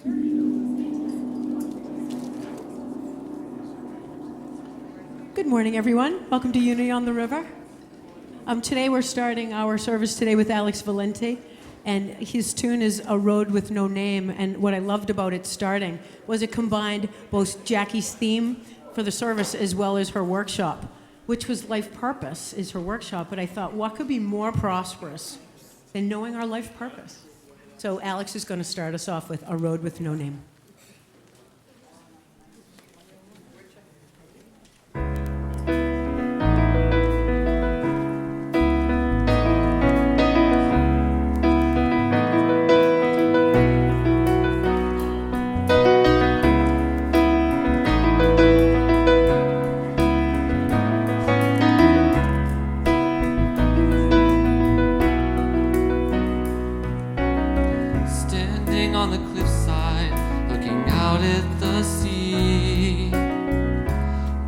Good morning, everyone. Welcome to Unity on the River. Today we're starting our service today with Alex Valente, and his tune is A Road with No Name. And what I loved about it starting was it combined both Jackie's theme for the service as well as her workshop, which was life purpose is her workshop. But I thought, what could be more prosperous than knowing our life purpose? So Alex is going to start us off with A Road with No Name.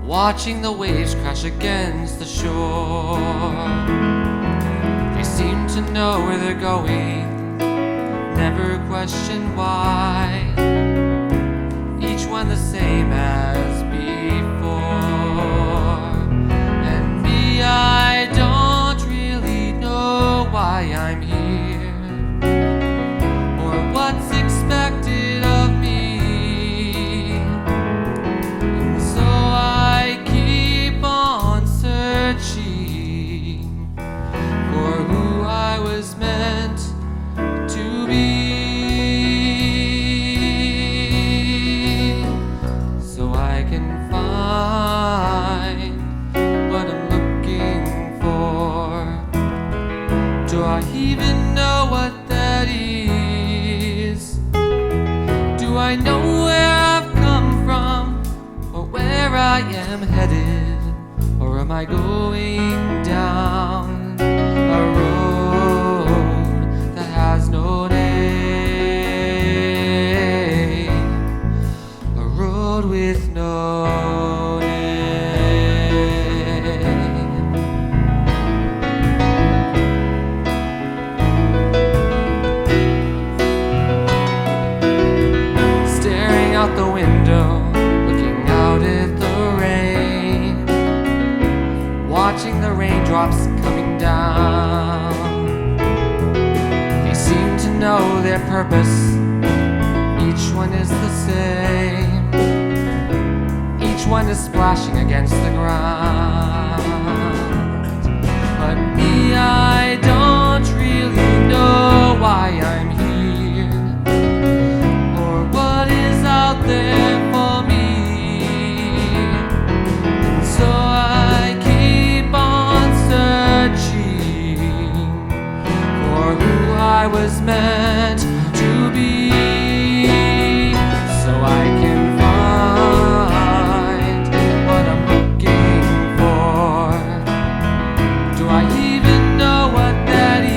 Watching the waves crash against the shore. They seem to know where they're going, never question why. Each one the same as before. And me, I don't really know why I'm here, or what's expected of me. I know where I've come from, or where I am headed, or am I going down a road that has no name, a road with no name. Out the window, looking out at the rain, watching the raindrops coming down. They seem to know their purpose, each one is the same. Each one is splashing against the ground. But me, I don't really know why I'm here, out there for me. And so I keep on searching for who I was meant to be, so I can find what I'm looking for. Do I even know what that is?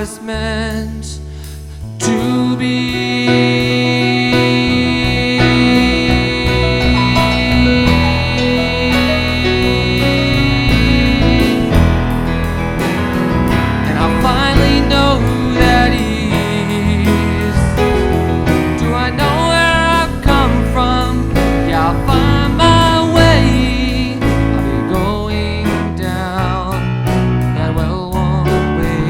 it's meant to be. And I finally know who that is. Do I know where I've come from? Yeah, I'll find my way. I'll be going down that well-worn way,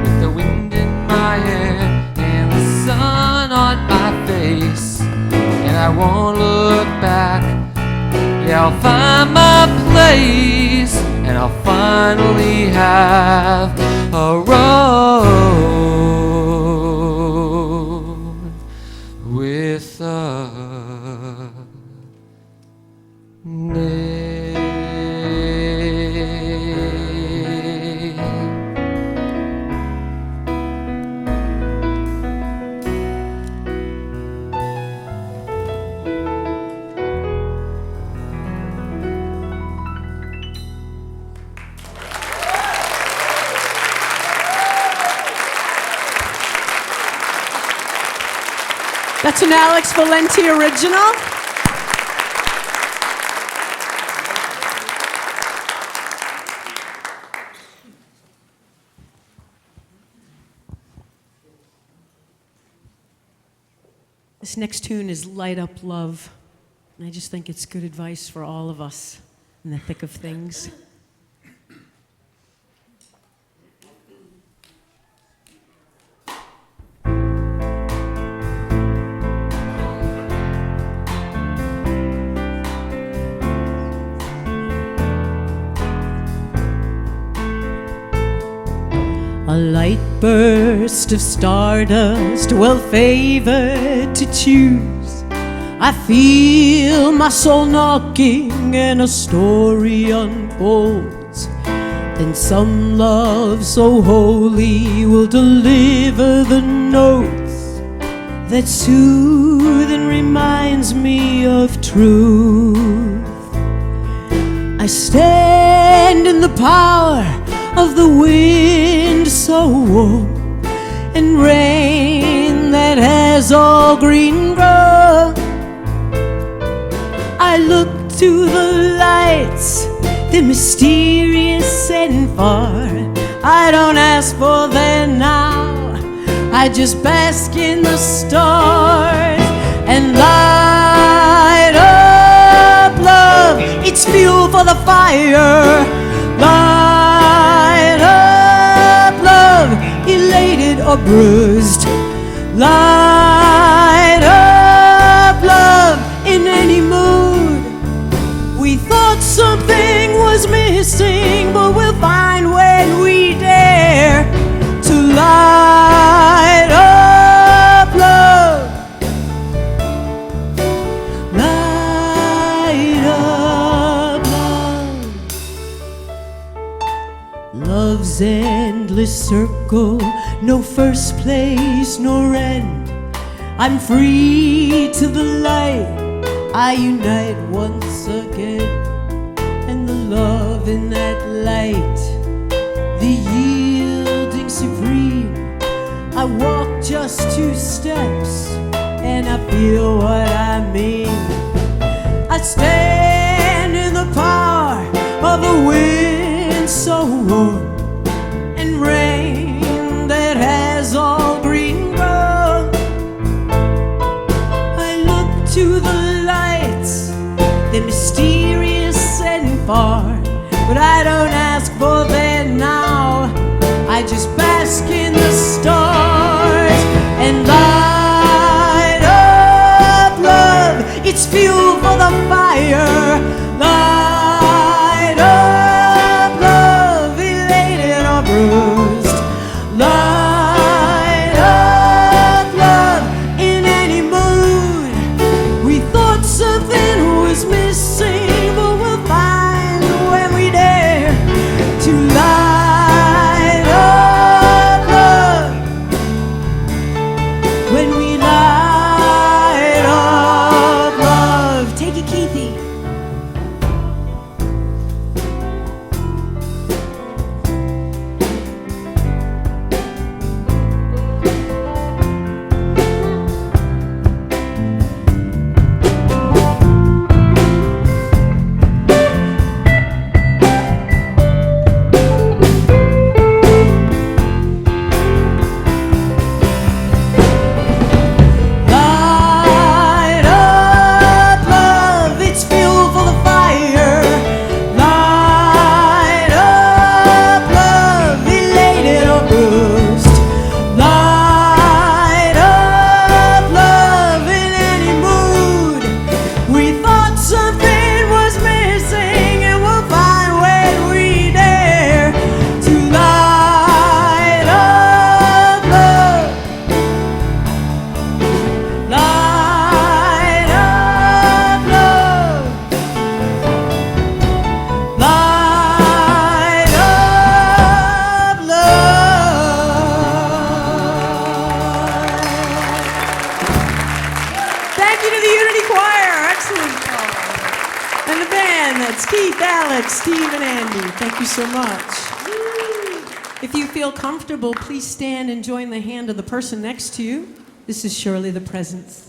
with the wind in my hair and the sun on my face. And I won't look back. Yeah, I'll find my place, and I'll finally have a road with a name. That's an Alex Valenti original. This next tune is Light Up Love. And I just think it's good advice for all of us in the thick of things. A light burst of stardust, well favored to choose. I feel my soul knocking and a story unfolds. Then some love so holy will deliver the notes that soothe and reminds me of truth. I stand in the power of the wind so warm and rain that has all green grown. I look to the lights, they're mysterious and far. I don't ask for them now, I just bask in the stars and light up love. It's fuel for the fire. Light up love, elated or bruised. Light up love in any mood. We thought something was missing, but we'll find when we dare to light up love. Light up love. Love's endless circle, no first place nor end. I'm free to the light, I unite once again. And the love in that light, the yielding supreme. I walk just 2 steps and I feel what I mean. I stand in the power of the wind so warm and rain that has all green grown. I look to the lights, they're mysterious and far, but I don't ask for them now, I just bask in the stars and light up love. It's fuel for the fire. Light up love, elated or bruised. Light up love in any mood. We thought something was missing, but we'll find when we dare Keith, Alex, Steve, and Andy, thank you so much. If you feel comfortable, please stand and join the hand of the person next to you. This is surely the presence.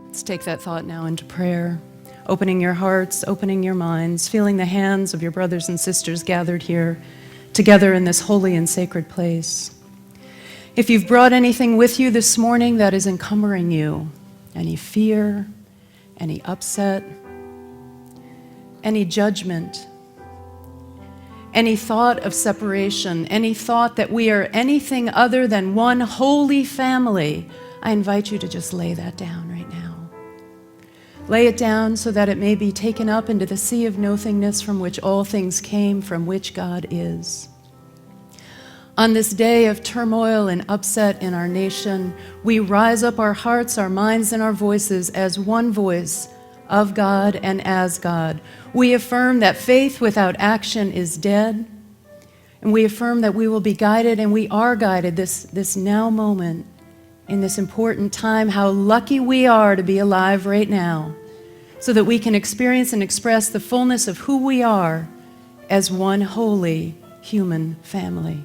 Let's take that thought now into prayer, opening your hearts, opening your minds, feeling the hands of your brothers and sisters gathered here together in this holy and sacred place. If you've brought anything with you this morning that is encumbering you, any fear, any upset, any judgment, any thought of separation, any thought that we are anything other than one holy family, I invite you to just lay that down right now. Lay it down so that it may be taken up into the sea of nothingness from which all things came, from which God is. On this day of turmoil and upset in our nation, we rise up our hearts, our minds, and our voices as one voice of God and as God. We affirm that faith without action is dead, and we affirm that we will be guided, and we are guided this now moment in this important time. How lucky we are to be alive right now, so that we can experience and express the fullness of who we are as one holy human family.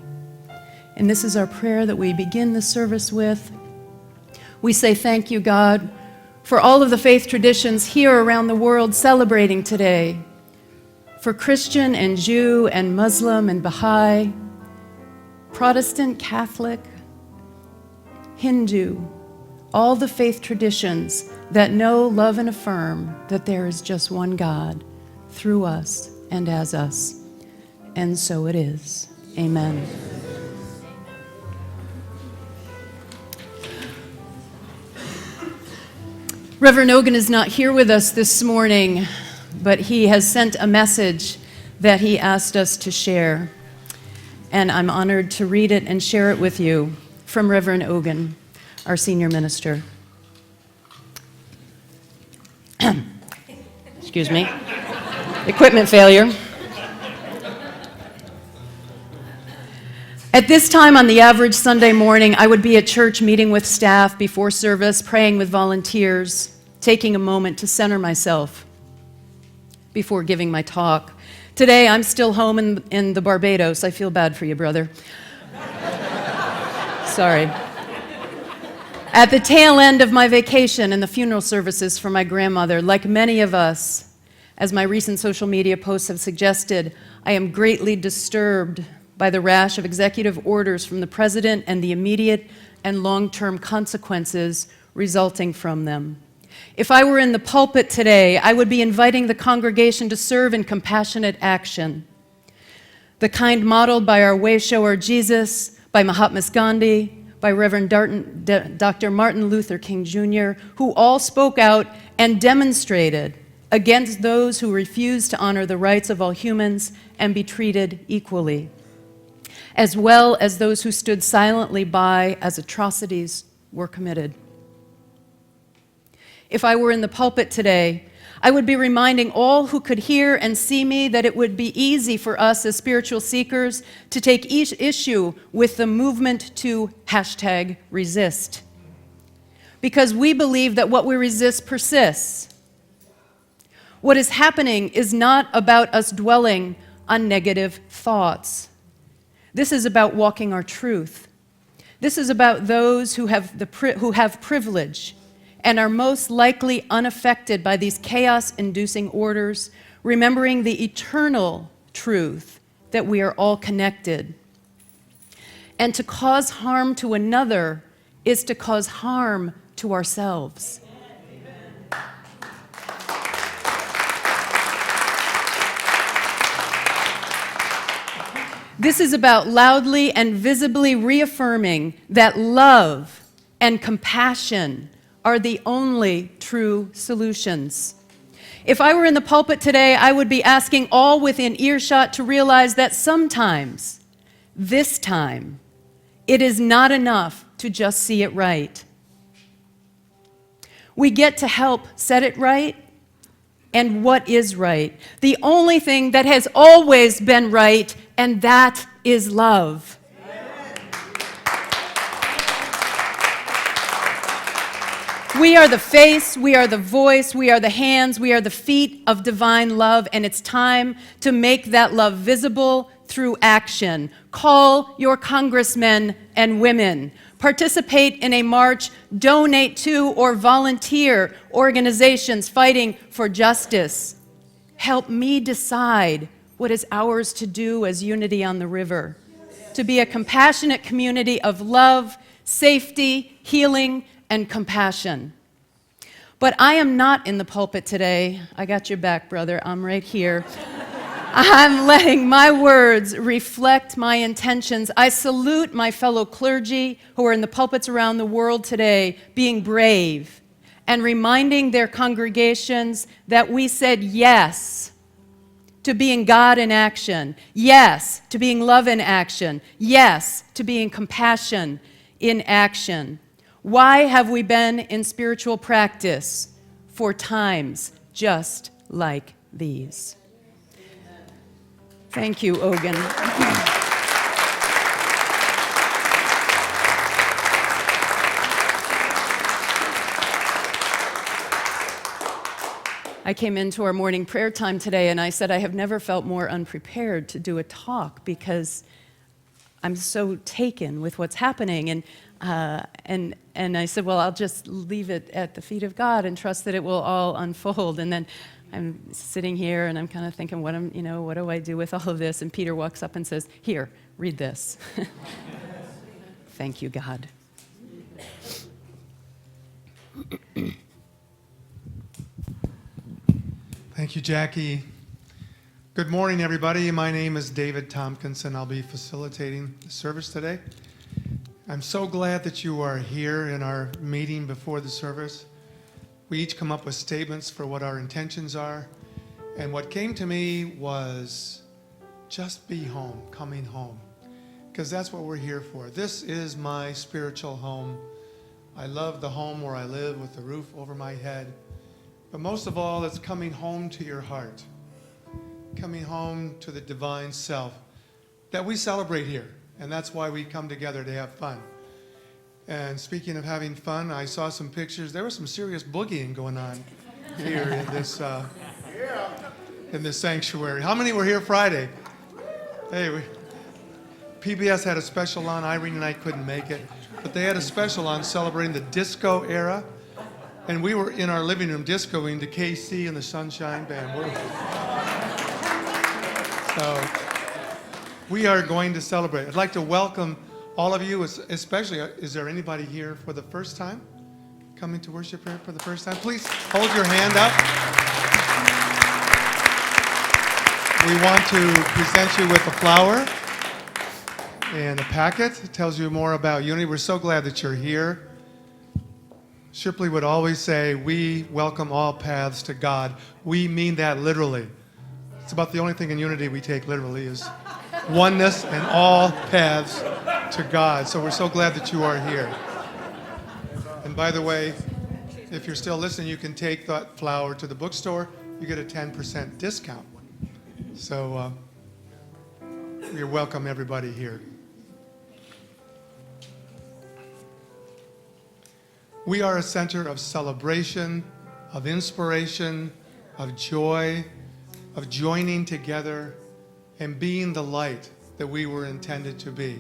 And this is our prayer that we begin the service with. We say thank you, God, for all of the faith traditions here around the world celebrating today, for Christian and Jew and Muslim and Baha'i, Protestant, Catholic, Hindu, all the faith traditions that know, love, and affirm that there is just one God through us and as us. And so it is. Amen. Reverend Ogan is not here with us this morning, but he has sent a message that he asked us to share. And I'm honored to read it and share it with you from Reverend Ogan, our senior minister. Excuse me. Equipment failure. At this time on the average Sunday morning, I would be at church meeting with staff before service, praying with volunteers, taking a moment to center myself before giving my talk. Today, I'm still home in the Barbados. I feel bad for you, brother. Sorry. At the tail end of my vacation and the funeral services for my grandmother, like many of us, as my recent social media posts have suggested, I am greatly disturbed by the rash of executive orders from the president and the immediate and long-term consequences resulting from them. If I were in the pulpit today, I would be inviting the congregation to serve in compassionate action, the kind modeled by our way shower Jesus, by Mahatma Gandhi, by Reverend Dr. Martin Luther King Jr., who all spoke out and demonstrated against those who refuse to honor the rights of all humans and be treated equally, as well as those who stood silently by as atrocities we're committed. If I were in the pulpit today, I would be reminding all who could hear and see me that it would be easy for us as spiritual seekers to take each issue with the movement to #resist. Because we believe that what we resist persists. What is happening is not about us dwelling on negative thoughts. This is about walking our truth. This is about those who have privilege and are most likely unaffected by these chaos-inducing orders, remembering the eternal truth that we are all connected. And to cause harm to another is to cause harm to ourselves. This is about loudly and visibly reaffirming that love and compassion are the only true solutions. If I were in the pulpit today, I would be asking all within earshot to realize that sometimes, this time, it is not enough to just see it right. We get to help set it right and what is right. The only thing that has always been right, and that is love. We are the face, we are the voice, we are the hands, we are the feet of divine love, and it's time to make that love visible through action. Call your congressmen and women. Participate in a march, donate to or volunteer organizations fighting for justice. Help me decide what is ours to do as Unity on the River. To be a compassionate community of love, safety, healing, and compassion. But I am not in the pulpit today. I got your back, brother. I'm right here. I'm letting my words reflect my intentions. I salute my fellow clergy who are in the pulpits around the world today, being brave and reminding their congregations that we said yes to being God in action, yes to being love in action, yes to being compassion in action. Why have we been in spiritual practice? For times just like these. Thank you, Ogun. I came into our morning prayer time today and I said I have never felt more unprepared to do a talk because I'm so taken with what's happening. And I said, well, I'll just leave it at the feet of God and trust that it will all unfold. And then I'm sitting here and I'm kind of thinking, what do I do with all of this? And Peter walks up and says, here, read this. Thank you, God. Thank you, Jackie. Good morning, everybody. My name is David Tompkinson. I'll be facilitating the service today. I'm so glad that you are here in our meeting before the service. We each come up with statements for what our intentions are. And what came to me was just be home, coming home. Because that's what we're here for. This is my spiritual home. I love the home where I live with the roof over my head. But most of all, it's coming home to your heart. Coming home to the divine self that we celebrate here. And that's why we come together to have fun. And speaking of having fun, I saw some pictures. There was some serious boogieing going on here in this sanctuary. How many were here Friday? Hey, PBS had a special on. Irene and I couldn't make it. But they had a special on celebrating the disco era. And we were in our living room discoing to KC and the Sunshine Band. So we are going to celebrate. I'd like to welcome all of you, especially, is there anybody here for the first time? Coming to worship here for the first time? Please hold your hand up. We want to present you with a flower and a packet. It tells you more about Unity. We're so glad that you're here. Shipley would always say, we welcome all paths to God. We mean that literally. It's about the only thing in Unity we take literally is oneness and all paths to God. So we're so glad that you are here. by the way, if you're still listening, you can take that flower to the bookstore. You get a 10% discount. So you're welcome, everybody here. We are a center of celebration, of inspiration, of joy, of joining together and being the light that we were intended to be.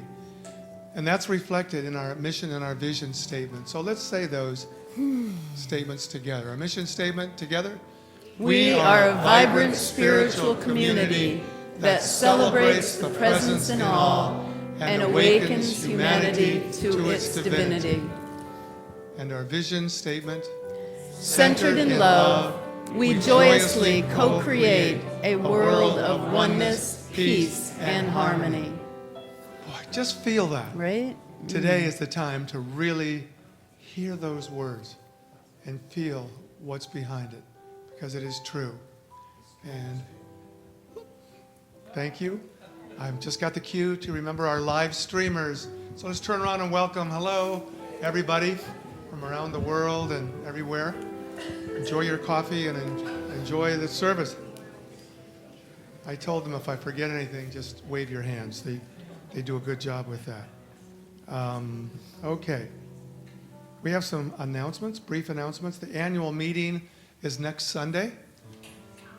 And that's reflected in our mission and our vision statement. So let's say those statements together. Our mission statement together. We are a vibrant spiritual community that celebrates the presence in all and awakens humanity to its divinity. And our vision statement. Centered in love, we joyously co-create a world of oneness, peace, and harmony. Boy, just feel that. Right? Today is the time to really hear those words and feel what's behind it, because it is true. And thank you. I've just got the cue to remember our live streamers. So let's turn around and welcome, hello, everybody from around the world and everywhere. Enjoy your coffee and enjoy the service. I told them if I forget anything, just wave your hands. They do a good job with that. Okay. We have some announcements, brief announcements. The annual meeting is next Sunday.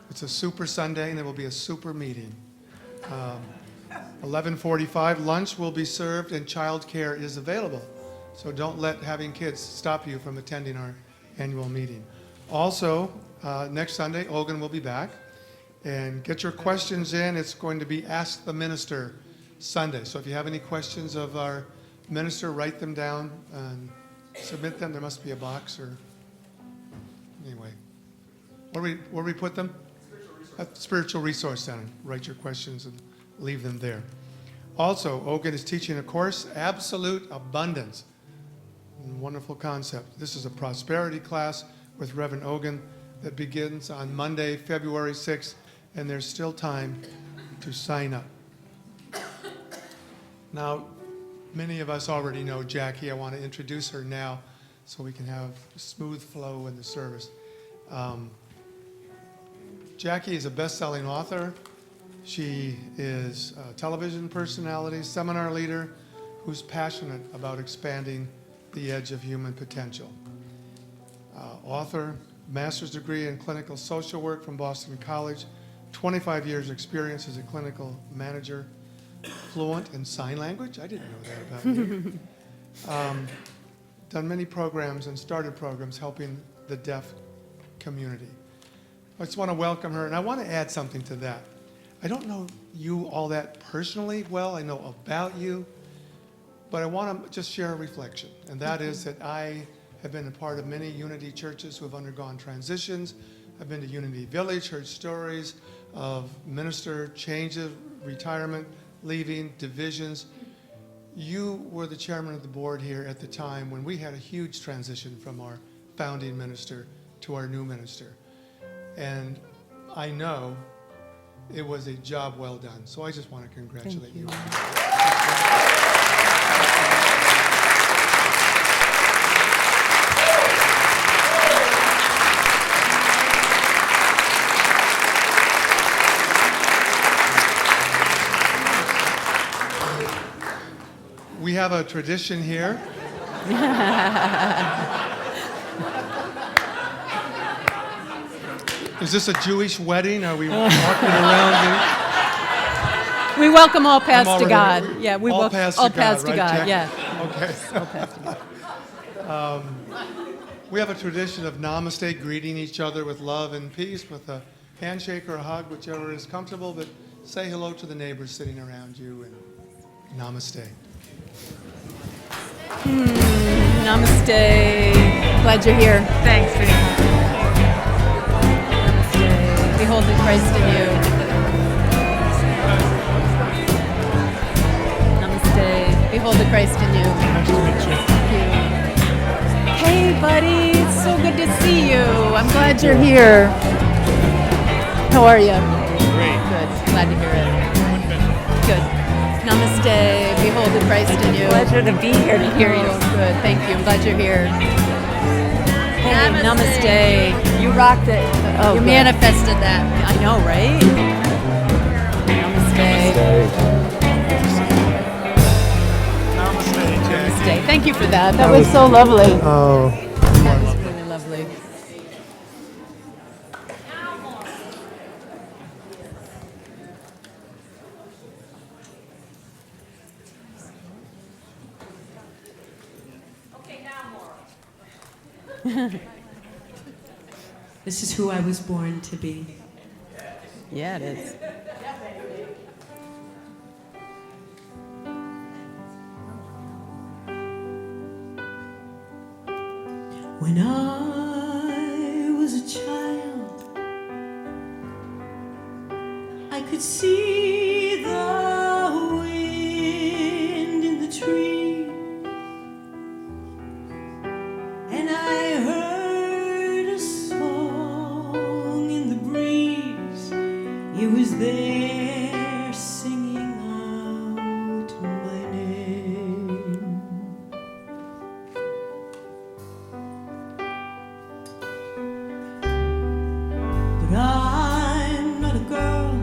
It's a super Sunday, and it will be a super meeting. 11:45, lunch will be served, and childcare is available. So don't let having kids stop you from attending our annual meeting. Also, next Sunday, Ogun will be back. And get your questions in. It's going to be Ask the Minister Sunday. So if you have any questions of our minister, write them down and submit them. There must be a box or... Anyway. Where we put them? At the Spiritual Resource Center. Write your questions and leave them there. Also, Ogun is teaching a course, Absolute Abundance. Wonderful concept. This is a prosperity class with Reverend Ogun that begins on Monday, February 6th, and there's still time to sign up. Now, many of us already know Jackie. I want to introduce her now so we can have a smooth flow in the service. Jackie is a best-selling author. She is a television personality, seminar leader, who's passionate about expanding the edge of human potential. Author, master's degree in clinical social work from Boston College, 25 years experience as a clinical manager, fluent in sign language. I didn't know that about you. Done many programs and started programs helping the deaf community. I just want to welcome her, and I want to add something to that. I don't know you all that personally well. I know about you, but I want to just share a reflection, and that is that I have been a part of many Unity churches who have undergone transitions. I've been to Unity Village, heard stories of minister changes, retirement, leaving, divisions. You were the chairman of the board here at the time when we had a huge transition from our founding minister to our new minister. And I know it was a job well done. So I just want to congratulate you. We have a tradition here. Is this a Jewish wedding? Are we walking around? We welcome all paths to God. All Yeah, we all welcome paths all to paths God, to right, God. Jack? Yeah. Okay. All paths to God. We have a tradition of namaste, greeting each other with love and peace, with a handshake or a hug, whichever is comfortable, but say hello to the neighbors sitting around you and namaste. Namaste. Glad you're here. Thanks, sweetie. Namaste. Behold the Christ in you. Namaste. Behold the Christ in you. Nice to meet you. Hey, buddy. It's so good to see you. I'm glad you're here. How are you? Great. Good. Glad to hear it. Good. Namaste. Behold the Christ in you. Pleasure to be here to hear you. Oh, good. Thank you. I'm glad you're here. Hey, namaste. You rocked it. Oh, you good. manifested that. I know, right? Namaste. Namaste. Thank you for that. That was so lovely. Oh, That was really lovely. This is who I was born to be. Yeah, it is. When I was a child, I could see the wind in the tree, and I heard a song in the breeze. It was there singing out my name. But I'm not a girl.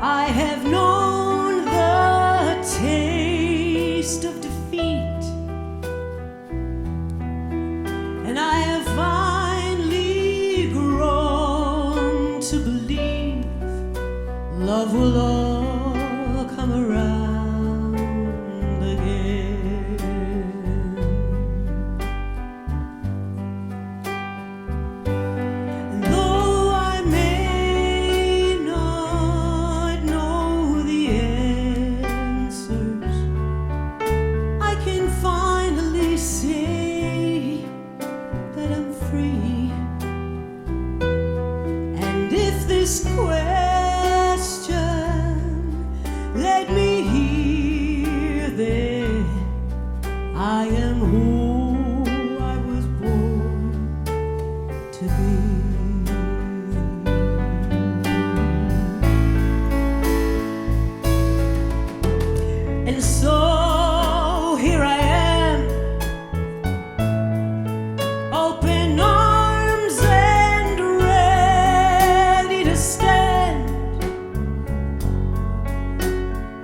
I have known the taste of defeat, and I have finally grown to believe love will all come around again. And though I may not know the answers, I can finally say that I'm free. And if this question let me hear that I am who I was born to be. And so here I am, open arms and ready to stand.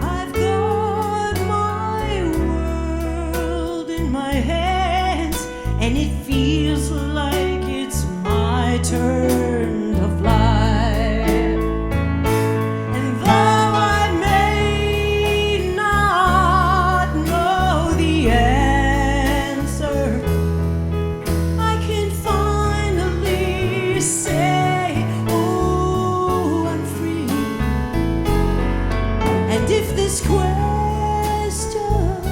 I've got my world in my hands, and it feels like it's my turn to fly. And though I may not know the answer, I can finally say, oh, I'm free. And if this question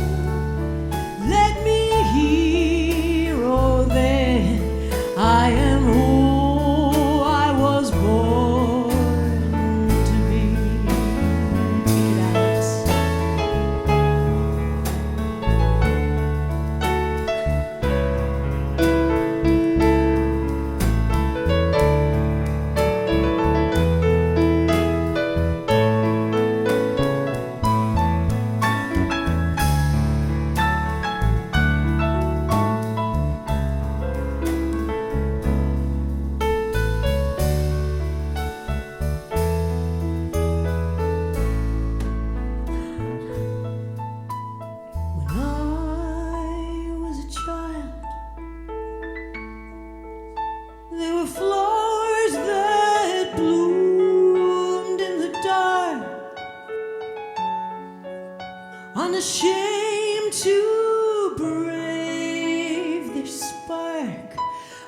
let me hear, oh, then I am who I was born to be. Take it, Alex. When I was a child, there were flowers that bloomed in the dark, unashamed to brave their spark,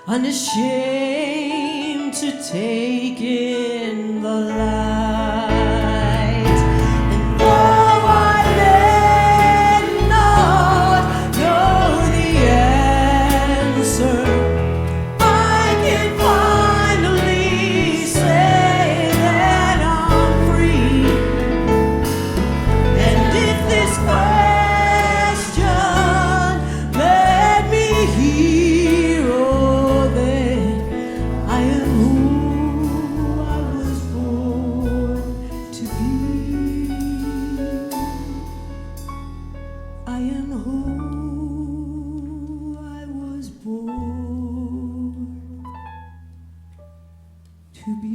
unashamed to take in the light. And though I may not know the answer, I can finally say that I'm free. And if this question let me hear, oh, then I am who I was born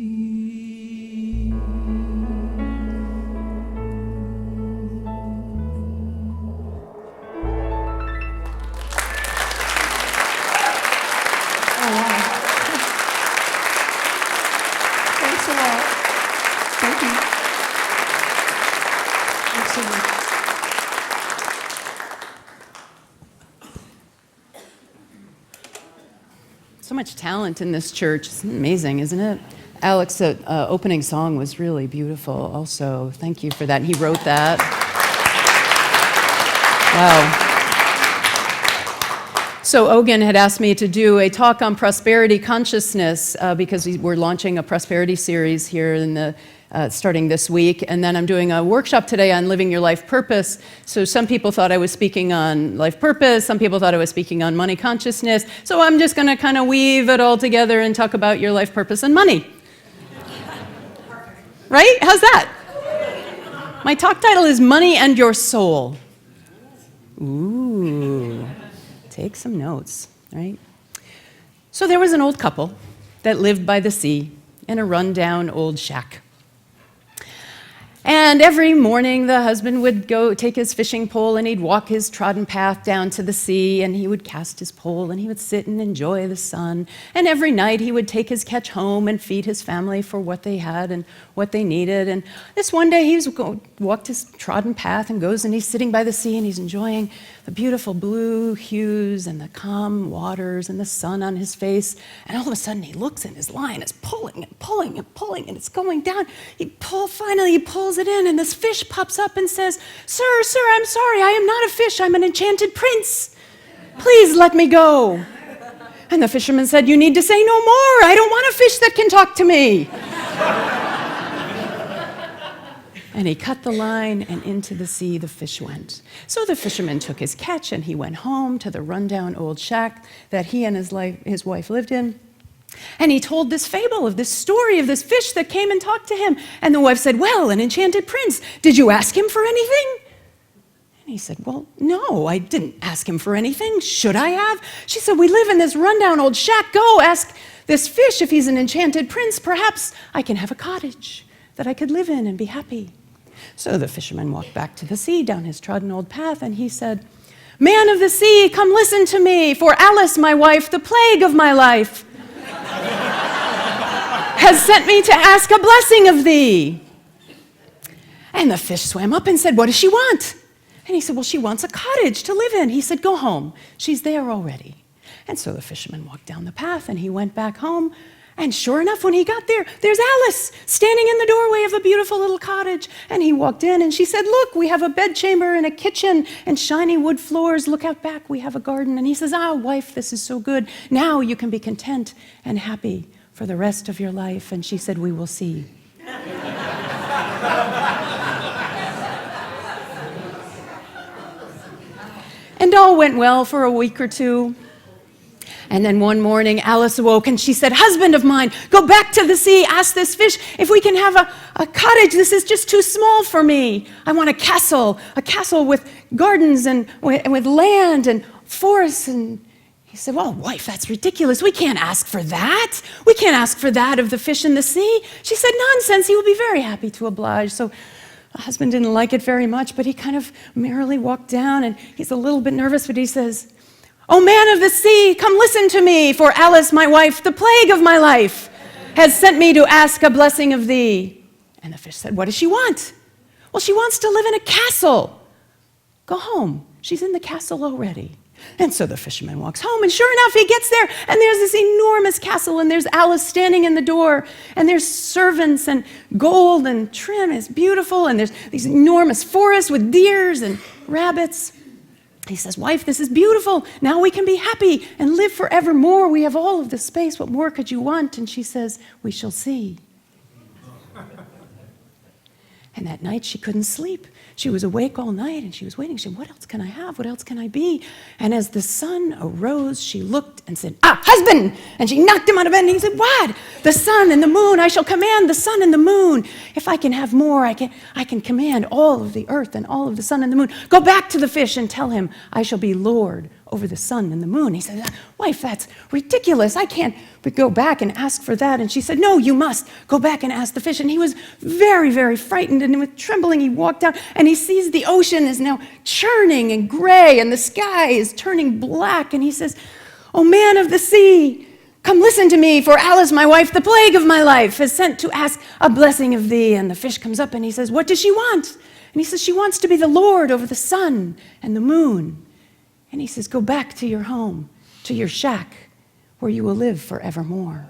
Thanks a lot. Thank you. Thanks so much. So much talent in this church. It's amazing, isn't it? Alex's opening song was really beautiful also. Thank you for that. He wrote that. Wow. So Ogun had asked me to do a talk on prosperity consciousness because we're launching a prosperity series here in the starting this week, and then I'm doing a workshop today on living your life purpose. So some people thought I was speaking on life purpose, some people thought I was speaking on money consciousness, so I'm just going to kind of weave it all together and talk about your life purpose and money. Right? How's that? My talk title is Money and Your Soul. Ooh, take some notes, right? So there was an old couple that lived by the sea in a rundown old shack. And every morning the husband would go take his fishing pole and he'd walk his trodden path down to the sea, and he would cast his pole and he would sit and enjoy the sun. And every night he would take his catch home and feed his family for what they had and what they needed. And this one day walked his trodden path and goes and he's sitting by the sea and he's enjoying the beautiful blue hues and the calm waters and the sun on his face. And all of a sudden he looks and his line is pulling and pulling and pulling and it's going down. Finally he pulls it in and this fish pops up and says, Sir, I'm sorry, I am not a fish, I'm an enchanted prince. Please let me go. And the fisherman said, you need to say no more. I don't want a fish that can talk to me. And he cut the line, and into the sea the fish went. So the fisherman took his catch, and he went home to the rundown old shack that he and his wife lived in. And he told this fable of this story of this fish that came and talked to him. And the wife said, well, an enchanted prince, did you ask him for anything? And he said, well, no, I didn't ask him for anything. Should I have? She said, we live in this rundown old shack. Go ask this fish if he's an enchanted prince. Perhaps I can have a cottage that I could live in and be happy. So the fisherman walked back to the sea down his trodden old path, and he said, man of the sea, come listen to me, for Alice, my wife, the plague of my life, has sent me to ask a blessing of thee. And the fish swam up and said, what does she want? And he said, well, she wants a cottage to live in. He said, go home. She's there already. And so the fisherman walked down the path, and he went back home. And sure enough, when he got there, there's Alice standing in the doorway of a beautiful little cottage. And he walked in, and she said, look, we have a bedchamber and a kitchen and shiny wood floors. Look out back, we have a garden. And he says, wife, this is so good. Now you can be content and happy for the rest of your life. And she said, we will see. And all went well for a week or two. And then one morning, Alice awoke and she said, husband of mine, go back to the sea, ask this fish if we can have a cottage. This is just too small for me. I want a castle with gardens and with land and forests. And he said, well, wife, that's ridiculous. We can't ask for that. We can't ask for that of the fish in the sea. She said, nonsense. He will be very happy to oblige. So the husband didn't like it very much, but he kind of merrily walked down, and he's a little bit nervous, but he says, O man of the sea, come listen to me, for Alice, my wife, the plague of my life, has sent me to ask a blessing of thee. And the fish said, what does she want? Well, she wants to live in a castle. Go home. She's in the castle already. And so the fisherman walks home, and sure enough, he gets there, and there's this enormous castle, and there's Alice standing in the door, and there's servants, and gold and trim is beautiful, and there's these enormous forests with deers and rabbits. He says, wife, this is beautiful. Now we can be happy and live forevermore. We have all of this space. What more could you want? And she says, we shall see. And that night she couldn't sleep. She was awake all night and she was waiting. She said, what else can I have? What else can I be? And as the sun arose, she looked and said, husband! And she knocked him out of bed, and he said, what? The sun and the moon. I shall command the sun and the moon. If I can have more, I can command all of the earth and all of the sun and the moon. Go back to the fish and tell him I shall be Lord over the sun and the moon. He said, wife, that's ridiculous. I can't go back and ask for that. And she said, no, you must go back and ask the fish. And he was very, very frightened. And with trembling, he walked out and he sees the ocean is now churning and gray and the sky is turning black. And he says, oh, man of the sea, come listen to me, for Alice, my wife, the plague of my life, has sent to ask a blessing of thee. And the fish comes up and he says, what does she want? And he says, she wants to be the Lord over the sun and the moon. And he says, go back to your home, to your shack, where you will live forevermore.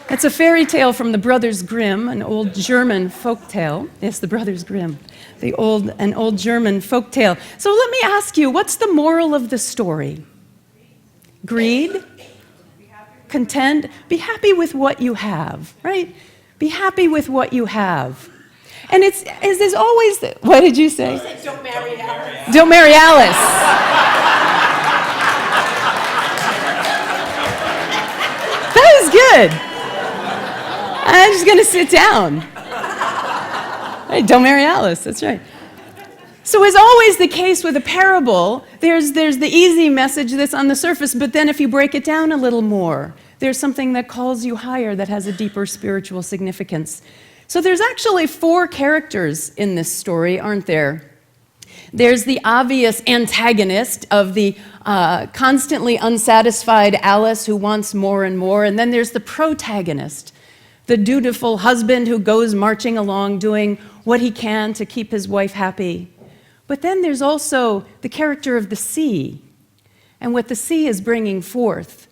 It's a fairy tale from the Brothers Grimm, an old German folk tale. Yes, the Brothers Grimm, an old German folk tale. So let me ask you, what's the moral of the story? Greed? Content? Be happy with what you have, right? Be happy with what you have. And there's always, what did you say? Don't marry Alice. Don't marry Alice. That was good. I'm just going to sit down. Hey, don't marry Alice, that's right. So as always the case with a parable, there's the easy message that's on the surface, but then if you break it down a little more, there's something that calls you higher that has a deeper spiritual significance. So there's actually 4 characters in this story, aren't there? There's the obvious antagonist of the constantly unsatisfied Alice who wants more and more, and then there's the protagonist, the dutiful husband who goes marching along doing what he can to keep his wife happy. But then there's also the character of the sea and what the sea is bringing forth.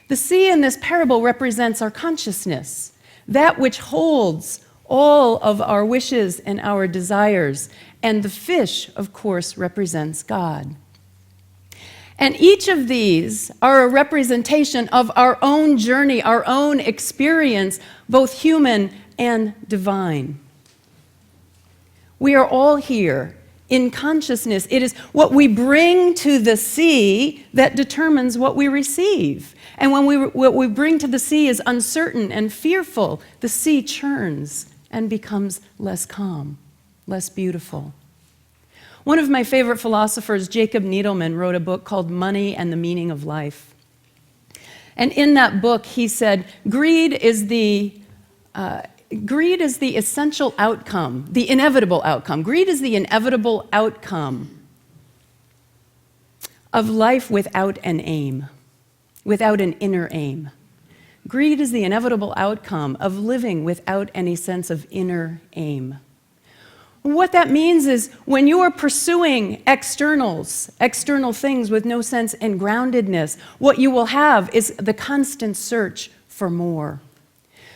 The sea in this parable represents our consciousness, that which holds all of our wishes and our desires. And the fish, of course, represents God. And each of these are a representation of our own journey, our own experience, both human and divine. We are all here in consciousness. It is what we bring to the sea that determines what we receive. And when what we bring to the sea is uncertain and fearful, the sea churns and becomes less calm, less beautiful. One of my favorite philosophers, Jacob Needleman, wrote a book called Money and the Meaning of Life. And in that book, he said, greed is the essential outcome, the inevitable outcome. Greed is the inevitable outcome of life without an aim, without an inner aim. Greed is the inevitable outcome of living without any sense of inner aim. What that means is when you are pursuing external things with no sense and groundedness, what you will have is the constant search for more.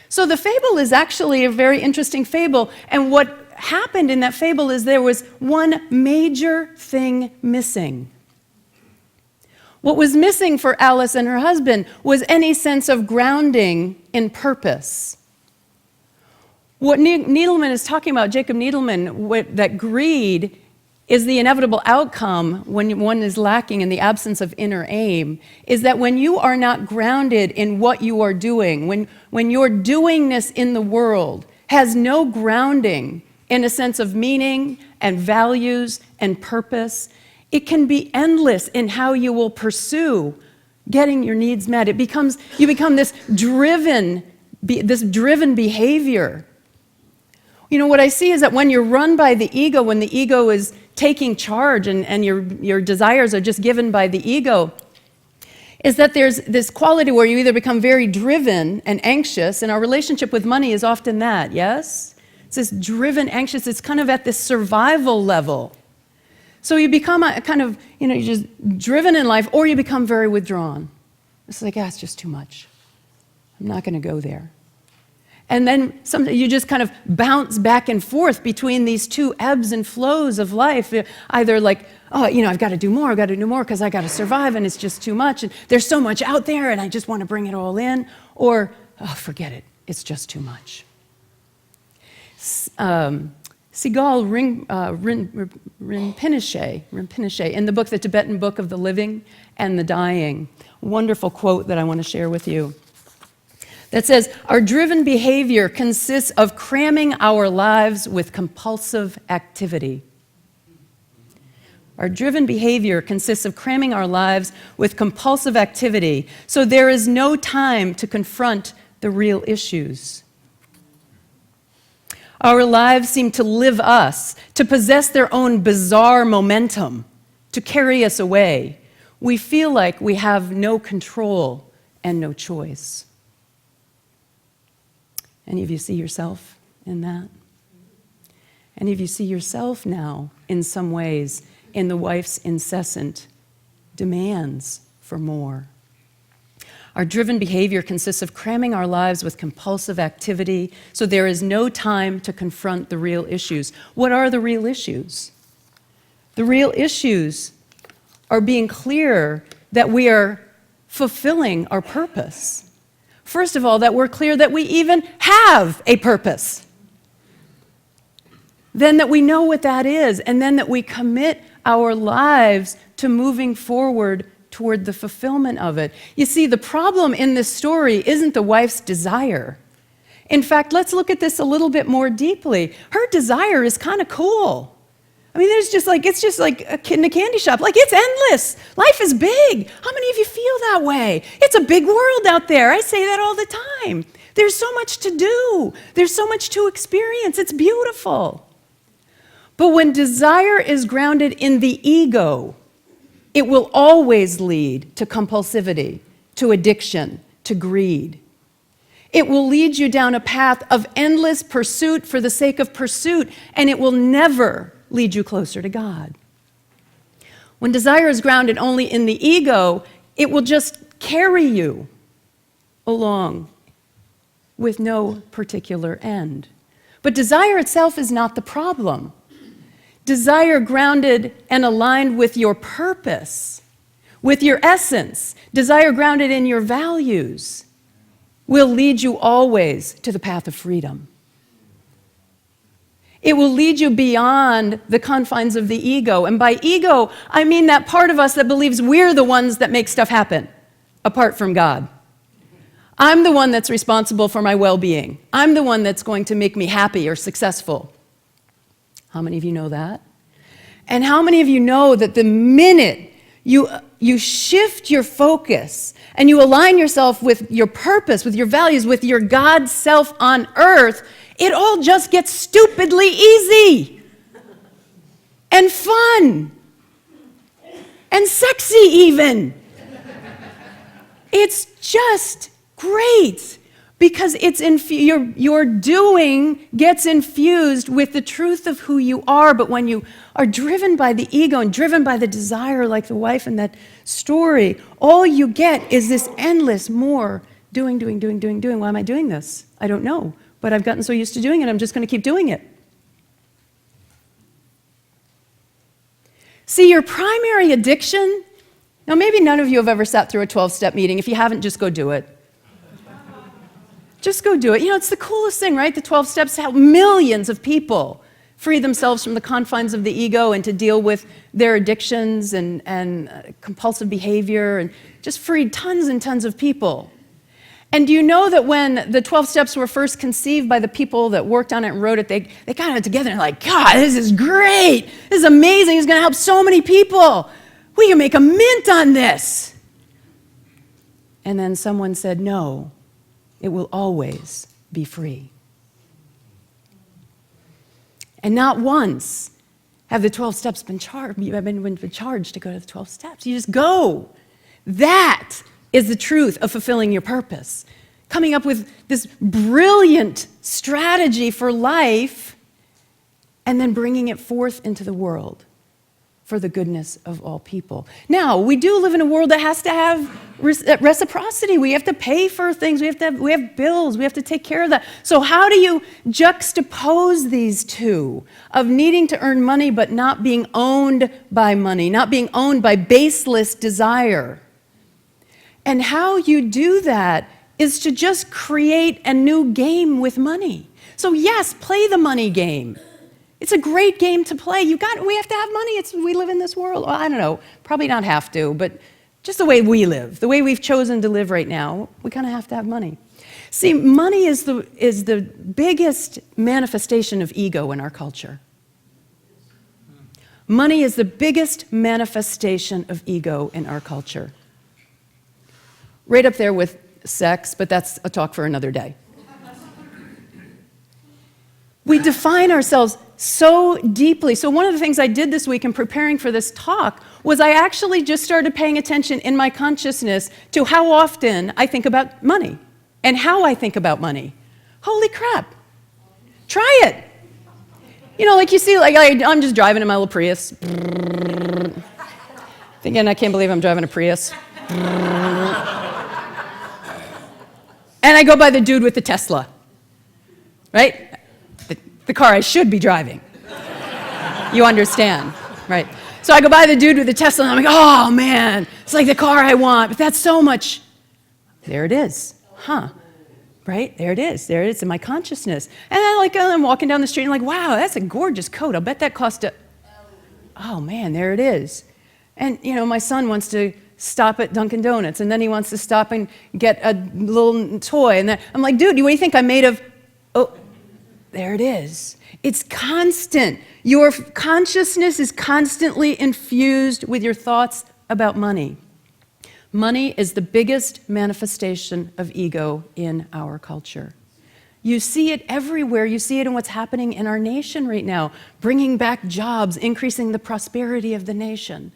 So the fable is actually a very interesting fable, and what happened in that fable is there was one major thing missing. What was missing for Alice and her husband was any sense of grounding in purpose. What Needleman is talking about, Jacob Needleman, that greed is the inevitable outcome when one is lacking in the absence of inner aim, is that when you are not grounded in what you are doing, when your doingness in the world has no grounding in a sense of meaning and values and purpose, it can be endless in how you will pursue getting your needs met. You become this driven behavior. You know, what I see is that when you're run by the ego, when the ego is taking charge and your desires are just given by the ego, is that there's this quality where you either become very driven and anxious, and our relationship with money is often that, yes? It's this driven, anxious, it's kind of at this survival level. So you become a kind of, you're just driven in life, or you become very withdrawn. It's like, it's just too much. I'm not going to go there. And then you just kind of bounce back and forth between these two ebbs and flows of life. Either like, I've got to do more because I got to survive and it's just too much. And there's so much out there and I just want to bring it all in. Or, forget it, it's just too much. Sigal Rinpoche, in the book, The Tibetan Book of the Living and the Dying, wonderful quote that I want to share with you. that says, our driven behavior consists of cramming our lives with compulsive activity. Our driven behavior consists of cramming our lives with compulsive activity, so there is no time to confront the real issues. Our lives seem to live us, to possess their own bizarre momentum, to carry us away. We feel like we have no control and no choice. Any of you see yourself in that? Any of you see yourself now, in some ways, in the wife's incessant demands for more? Our driven behavior consists of cramming our lives with compulsive activity, so there is no time to confront the real issues. What are the real issues? The real issues are being clear that we are fulfilling our purpose. First of all, that we're clear that we even have a purpose. Then that we know what that is, and then that we commit our lives to moving forward toward the fulfillment of it. You see, the problem in this story isn't the wife's desire. In fact, let's look at this a little bit more deeply. Her desire is kind of cool. I mean, it's just like a kid in a candy shop. Like, it's endless. Life is big. How many of you feel that way? It's a big world out there. I say that all the time. There's so much to do. There's so much to experience. It's beautiful. But when desire is grounded in the ego, it will always lead to compulsivity, to addiction, to greed. It will lead you down a path of endless pursuit for the sake of pursuit, and it will never lead you closer to God. When desire is grounded only in the ego, it will just carry you along with no particular end. But desire itself is not the problem. Desire grounded and aligned with your purpose, with your essence, desire grounded in your values, will lead you always to the path of freedom. It will lead you beyond the confines of the ego. And by ego, I mean that part of us that believes we're the ones that make stuff happen, apart from God. I'm the one that's responsible for my well-being. I'm the one that's going to make me happy or successful. How many of you know that? And how many of you know that the minute you shift your focus and you align yourself with your purpose, with your values, with your God self on earth, it all just gets stupidly easy and fun and sexy even. It's just great because it's your doing gets infused with the truth of who you are. But when you are driven by the ego and driven by the desire, like the wife in that story, all you get is this endless more doing. Why am I doing this? I don't know. But I've gotten so used to doing it, I'm just going to keep doing it. See, your primary addiction, now maybe none of you have ever sat through a 12-step meeting. If you haven't, just go do it. Just go do it. You know, it's the coolest thing, right? The 12 steps help millions of people free themselves from the confines of the ego and to deal with their addictions and compulsive behavior, and just freed tons and tons of people. And do you know that when the 12 steps were first conceived by the people that worked on it and wrote it, they got it together and like, God, this is great. This is amazing. It's going to help so many people. We can make a mint on this. And then someone said, no, it will always be free. And not once have the 12 steps been charged. You have been charged to go to the 12 steps. You just go. That is the truth of fulfilling your purpose. Coming up with this brilliant strategy for life and then bringing it forth into the world for the goodness of all people. Now, we do live in a world that has to have reciprocity. We have to pay for things. We have bills. We have to take care of that. So how do you juxtapose these two of needing to earn money but not being owned by money, not being owned by baseless desire? And how you do that is to just create a new game with money. So yes, play the money game. It's a great game to play. We have to have money. We live in this world. Well, I don't know, probably not have to, but just the way we live, the way we've chosen to live right now, we kind of have to have money. See, money is the biggest manifestation of ego in our culture. Money is the biggest manifestation of ego in our culture. Right up there with sex, but that's a talk for another day. We define ourselves so deeply. So one of the things I did this week in preparing for this talk was I actually just started paying attention in my consciousness to how often I think about money and how I think about money. Holy crap. Try it. You know, like you see, like I'm just driving in my little Prius. Thinking, I can't believe I'm driving a Prius. And I go by the dude with the Tesla, right? The car I should be driving. You understand, right? So I go by the dude with the Tesla, and I'm like, oh man, it's like the car I want, but that's so much. There it is, huh? Right? There it is in my consciousness. And then I'm walking down the street, and I'm like, wow, that's a gorgeous coat. I'll bet that cost oh man, there it is. And you know, my son wants to stop at Dunkin' Donuts, and then he wants to stop and get a little toy, and then I'm like, dude, what do you think I'm made of? Oh, there it is. It's constant. Your consciousness is constantly infused with your thoughts about money. Money is the biggest manifestation of ego in our culture. You see it everywhere. You see it in what's happening in our nation right now, bringing back jobs, increasing the prosperity of the nation.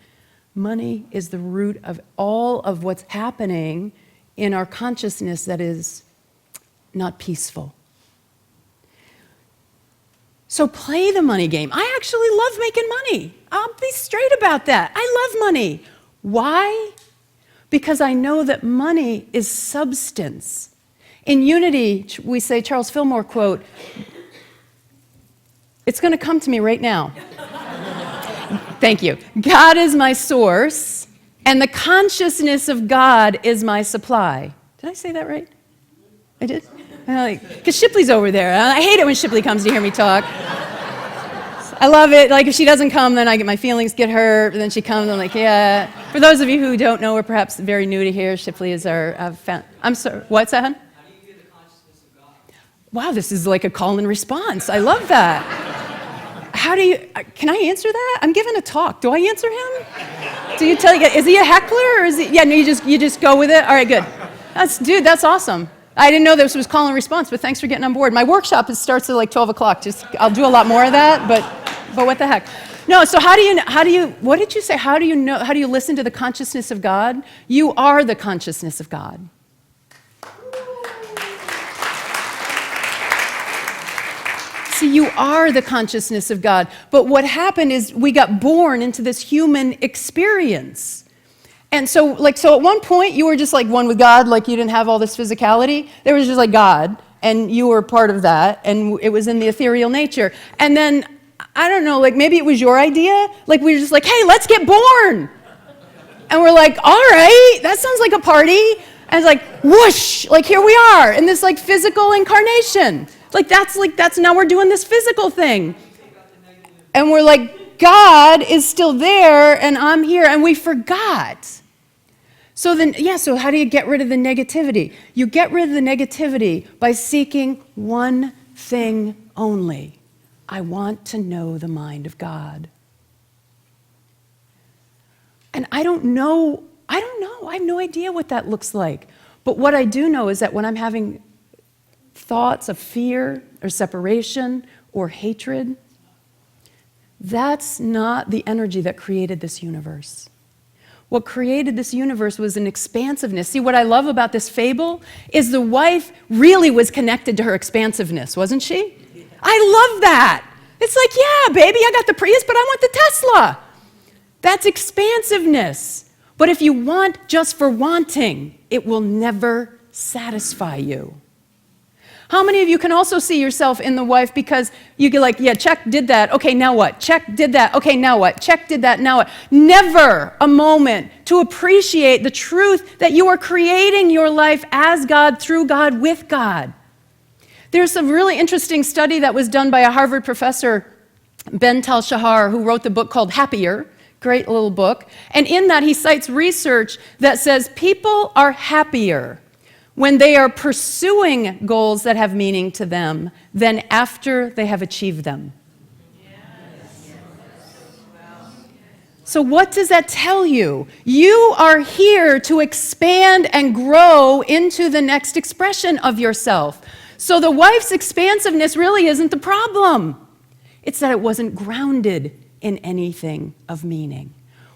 Money is the root of all of what's happening in our consciousness that is not peaceful. So play the money game. I actually love making money. I'll be straight about that. I love money. Why? Because I know that money is substance. In Unity, we say, Charles Fillmore quote, it's going to come to me right now. Thank you. God is my source, and the consciousness of God is my supply. Did I say that right? I did? Because Shipley's over there. I hate it when Shipley comes to hear me talk. I love it. Like, if she doesn't come, then I get my feelings get hurt. And then she comes, I'm like, yeah. For those of you who don't know, or perhaps very new to here, Shipley is our fan. I'm sorry. What's that, hon? How do you get the consciousness of God? Wow, this is like a call and response. I love that. How do you? Can I answer that? I'm giving a talk. Do I answer him? Do you tell? Is he a heckler or is he? Yeah, no. You just go with it. All right, good. That's awesome. I didn't know this was call and response, but thanks for getting on board. My workshop starts at like 12 o'clock. I'll do a lot more of that, but what the heck? No, so how do you, what did you say? How do you listen to the consciousness of God? You are the consciousness of God. See, you are the consciousness of God. But what happened is we got born into this human experience. And so at one point, you were just like one with God, like you didn't have all this physicality. There was just like God, and you were part of that, and it was in the ethereal nature. And then, I don't know, like maybe it was your idea. Like we were just like, hey, let's get born. And we're like, all right, that sounds like a party. And it's like, whoosh, like here we are in this like physical incarnation. That's now we're doing this physical thing. And we're like, God is still there, and I'm here, and we forgot. So how do you get rid of the negativity? You get rid of the negativity by seeking one thing only. I want to know the mind of God. And I don't know, I have no idea what that looks like. But what I do know is that when I'm having thoughts of fear or separation or hatred, that's not the energy that created this universe. What created this universe was an expansiveness. See, what I love about this fable is the wife really was connected to her expansiveness, wasn't she? I love that. It's like, yeah, baby, I got the Prius, but I want the Tesla. That's expansiveness. But if you want just for wanting, it will never satisfy you. How many of you can also see yourself in the wife because you get like, yeah, check, did that, okay, now what? Check, did that, okay, now what? Check, did that, now what? Never a moment to appreciate the truth that you are creating your life as God, through God, with God. There's a really interesting study that was done by a Harvard professor, Ben Tal-Shahar, who wrote the book called Happier. Great little book. And in that, he cites research that says people are happier when they are pursuing goals that have meaning to them than after they have achieved them. So what does that tell you? You are here to expand and grow into the next expression of yourself. So the wife's expansiveness really isn't the problem. It's that it wasn't grounded in anything of meaning.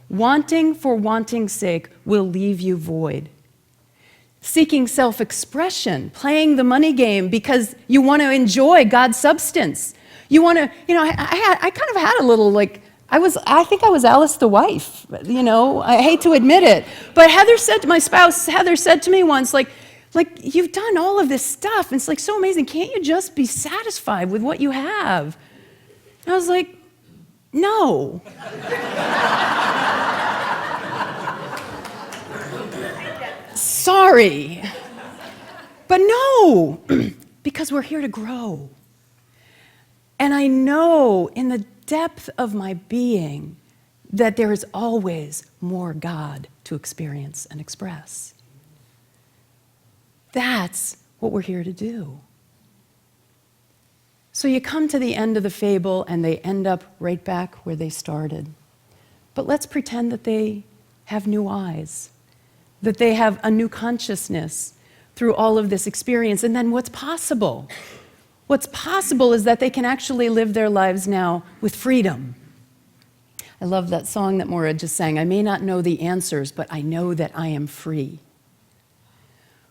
Wanting for wanting's sake will leave you void. Seeking self-expression, playing the money game because you want to enjoy God's substance. You want to, I kind of had a little I think I was Alice the wife, I hate to admit it. But my spouse, Heather said to me once, you've done all of this stuff, and it's so amazing. Can't you just be satisfied with what you have? And I was like, no. Sorry. But no, because we're here to grow. And I know in the depth of my being that there is always more God to experience and express. That's what we're here to do. So you come to the end of the fable and they end up right back where they started. But let's pretend that they have new eyes, that they have a new consciousness through all of this experience. And then what's possible? What's possible is that they can actually live their lives now with freedom. I love that song that Maura just sang. I may not know the answers, but I know that I am free.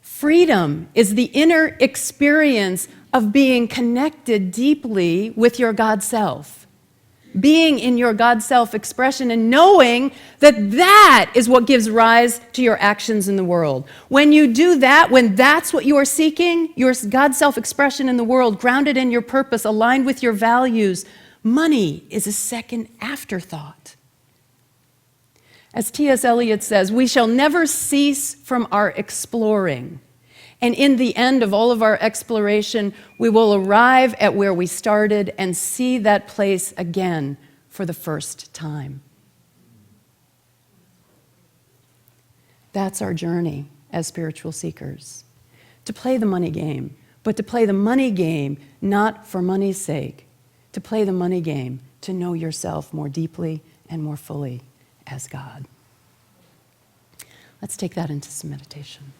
Freedom is the inner experience of being connected deeply with your God self. Being in your God self expression and knowing that that is what gives rise to your actions in the world. When you do that, when that's what you are seeking, your God self expression in the world, grounded in your purpose, aligned with your values, money is a second afterthought. As T.S. Eliot says, we shall never cease from our exploring. And in the end of all of our exploration, we will arrive at where we started and see that place again for the first time. That's our journey as spiritual seekers. To play the money game, but to play the money game not for money's sake. To play the money game to know yourself more deeply and more fully as God. Let's take that into some meditation.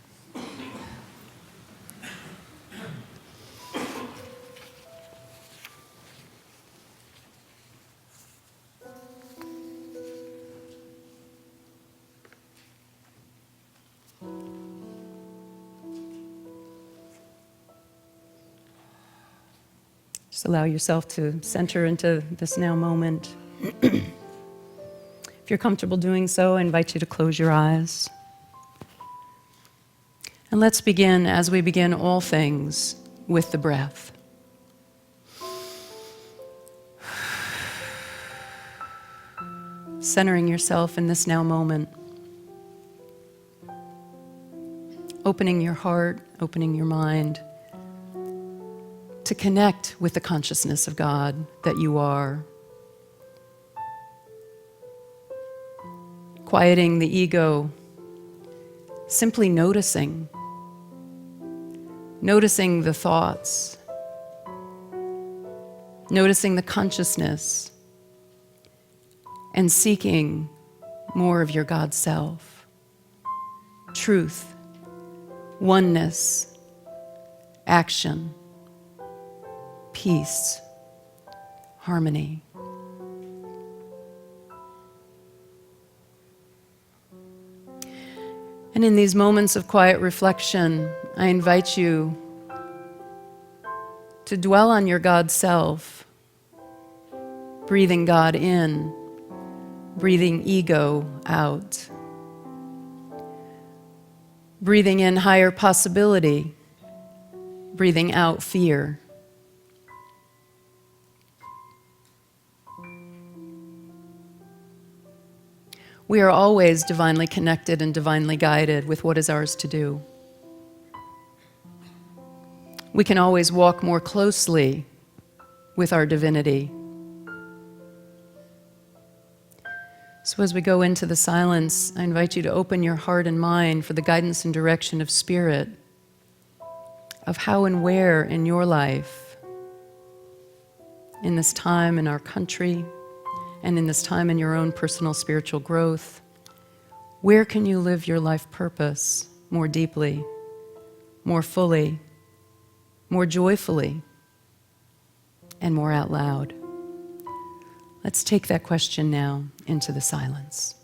Just allow yourself to center into this now moment. If you're comfortable doing so, I invite you to close your eyes. And let's begin, as we begin all things, with the breath. Centering yourself in this now moment. Opening your heart, opening your mind to connect with the consciousness of God that you are. Quieting the ego, simply noticing the thoughts, noticing the consciousness, and seeking more of your God self. Truth, oneness, action, peace, harmony. And in these moments of quiet reflection, I invite you to dwell on your God self, breathing God in, breathing ego out, breathing in higher possibility, breathing out fear. We are always divinely connected and divinely guided with what is ours to do. We can always walk more closely with our divinity. So as we go into the silence, I invite you to open your heart and mind for the guidance and direction of Spirit of how and where in your life, in this time in our country, and in this time in your own personal spiritual growth, where can you live your life purpose more deeply, more fully, more joyfully, and more out loud? Let's take that question now into the silence.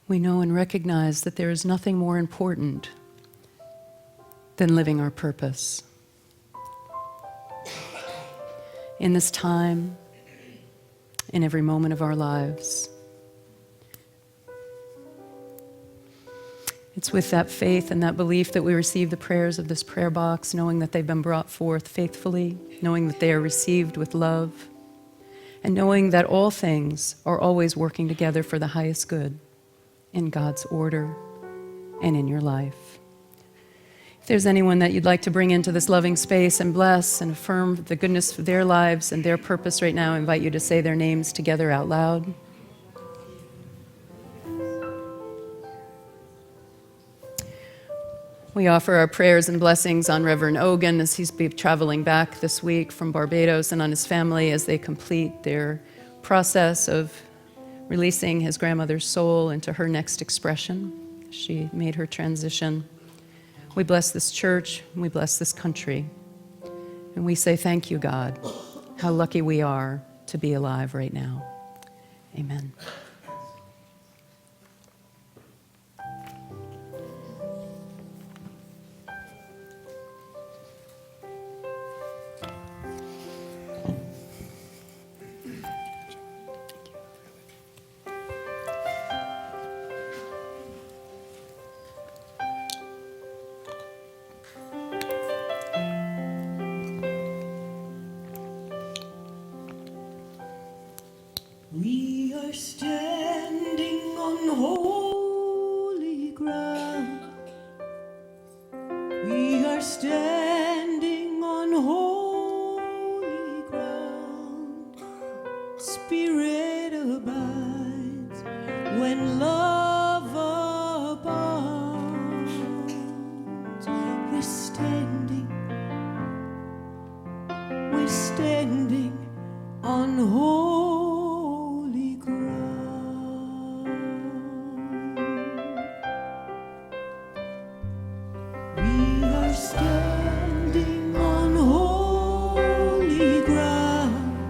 We know and recognize that there is nothing more important than living our purpose. In this time, in every moment of our lives, it's with that faith and that belief that we receive the prayers of this prayer box, knowing that they've been brought forth faithfully, knowing that they are received with love, and knowing that all things are always working together for the highest good in God's order and in your life. If there's anyone that you'd like to bring into this loving space and bless and affirm the goodness of their lives and their purpose right now, I invite you to say their names together out loud. We offer our prayers and blessings on Reverend Ogan as he's traveling back this week from Barbados, and on his family as they complete their process of releasing his grandmother's soul into her next expression. She made her transition. We bless this church, and we bless this country. And we say, thank you, God. How lucky we are to be alive right now. Amen. We are standing on holy ground. We are standing on holy ground. Spirit abides when love abounds. We're standing on holy ground. We are standing on holy ground.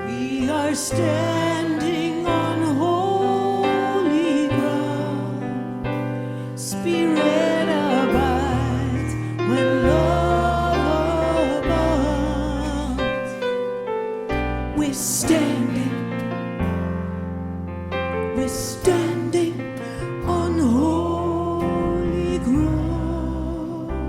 We are standing on holy ground. Spirit abides when love abounds. We're standing on holy ground.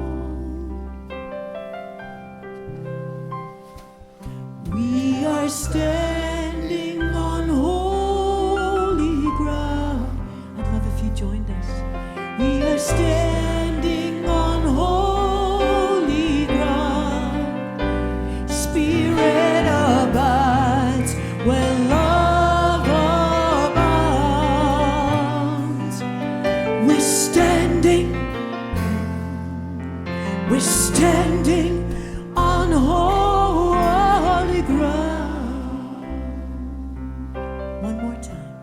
We are standing on holy ground. I'd love if you joined us. We are standing on holy ground. Spirit abides where love abounds. We're standing on holy ground. One more time.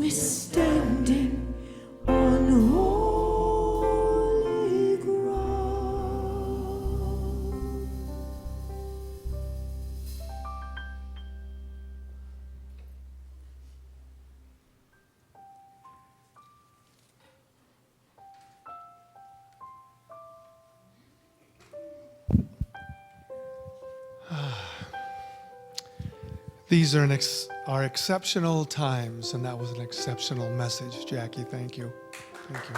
we're standing on holy ground. These are are exceptional times, and that was an exceptional message, Jackie. Thank you. Thank you.